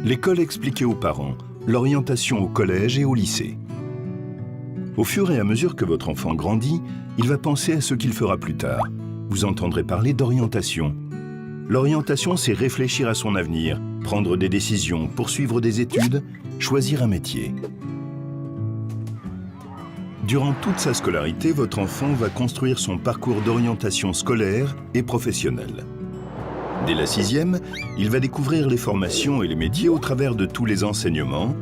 L'école expliquait aux parents l'orientation au collège et au lycée. Au fur et à mesure que votre enfant grandit, il va penser à ce qu'il fera plus tard. Vous entendrez parler d'orientation. L'orientation, c'est réfléchir à son avenir, prendre des décisions, poursuivre des études, choisir un métier. Durant toute sa scolarité, votre enfant va construire son parcours d'orientation scolaire et professionnelle. Dès la 6e, il va découvrir les formations et les métiers au travers de tous les enseignements,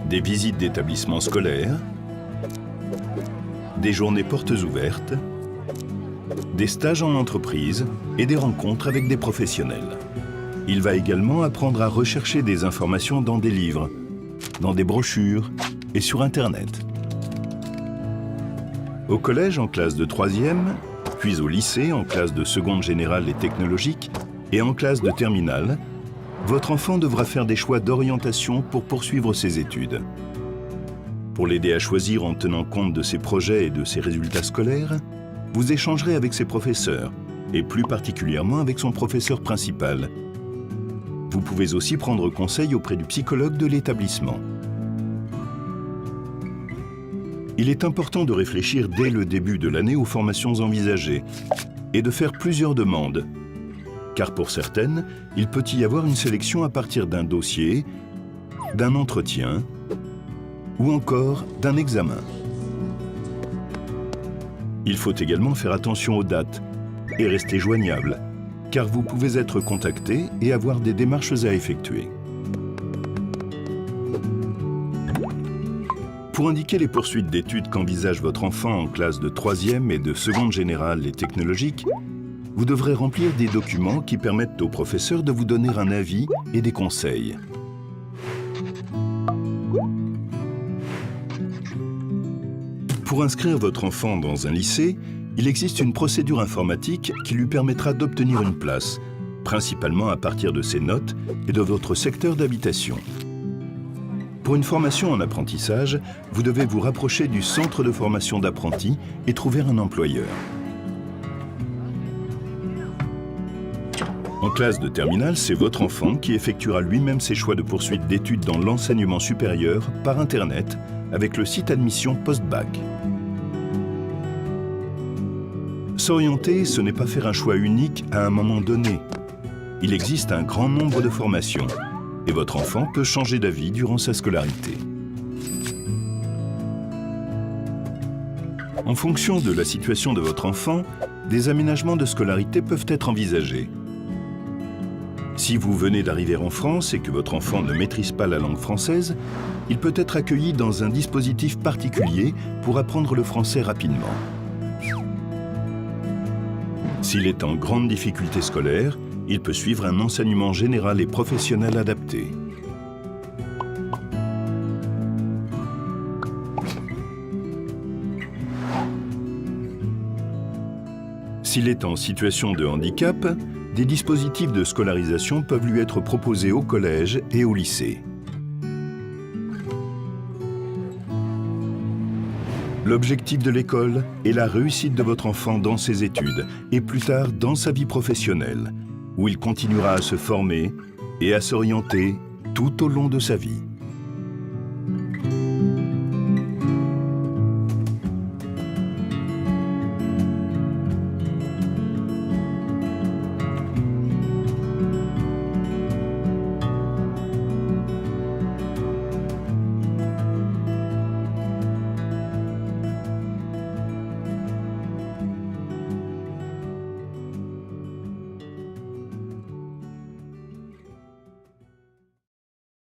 des visites d'établissements scolaires, des journées portes ouvertes, des stages en entreprise et des rencontres avec des professionnels. Il va également apprendre à rechercher des informations dans des livres, dans des brochures et sur Internet. Au collège, en classe de 3e, puis au lycée, en classe de seconde générale et technologique, et en classe de terminale, votre enfant devra faire des choix d'orientation pour poursuivre ses études. Pour l'aider à choisir en tenant compte de ses projets et de ses résultats scolaires, vous échangerez avec ses professeurs, et plus particulièrement avec son professeur principal. Vous pouvez aussi prendre conseil auprès du psychologue de l'établissement. Il est important de réfléchir dès le début de l'année aux formations envisagées et de faire plusieurs demandes, car pour certaines, il peut y avoir une sélection à partir d'un dossier, d'un entretien ou encore d'un examen. Il faut également faire attention aux dates et rester joignable, car vous pouvez être contacté et avoir des démarches à effectuer. Pour indiquer les poursuites d'études qu'envisage votre enfant en classe de 3e et de seconde générale et technologique, vous devrez remplir des documents qui permettent au professeur de vous donner un avis et des conseils. Pour inscrire votre enfant dans un lycée, il existe une procédure informatique qui lui permettra d'obtenir une place, principalement à partir de ses notes et de votre secteur d'habitation. Pour une formation en apprentissage, vous devez vous rapprocher du centre de formation d'apprentis et trouver un employeur. En classe de terminale, c'est votre enfant qui effectuera lui-même ses choix de poursuite d'études dans l'enseignement supérieur par Internet avec le site admission post-bac. S'orienter, ce n'est pas faire un choix unique à un moment donné. Il existe un grand nombre de formations et votre enfant peut changer d'avis durant sa scolarité. En fonction de la situation de votre enfant, des aménagements de scolarité peuvent être envisagés. Si vous venez d'arriver en France et que votre enfant ne maîtrise pas la langue française, il peut être accueilli dans un dispositif particulier pour apprendre le français rapidement. S'il est en grande difficulté scolaire, il peut suivre un enseignement général et professionnel adapté. S'il est en situation de handicap, des dispositifs de scolarisation peuvent lui être proposés au collège et au lycée. L'objectif de l'école est la réussite de votre enfant dans ses études et plus tard dans sa vie professionnelle, où il continuera à se former et à s'orienter tout au long de sa vie.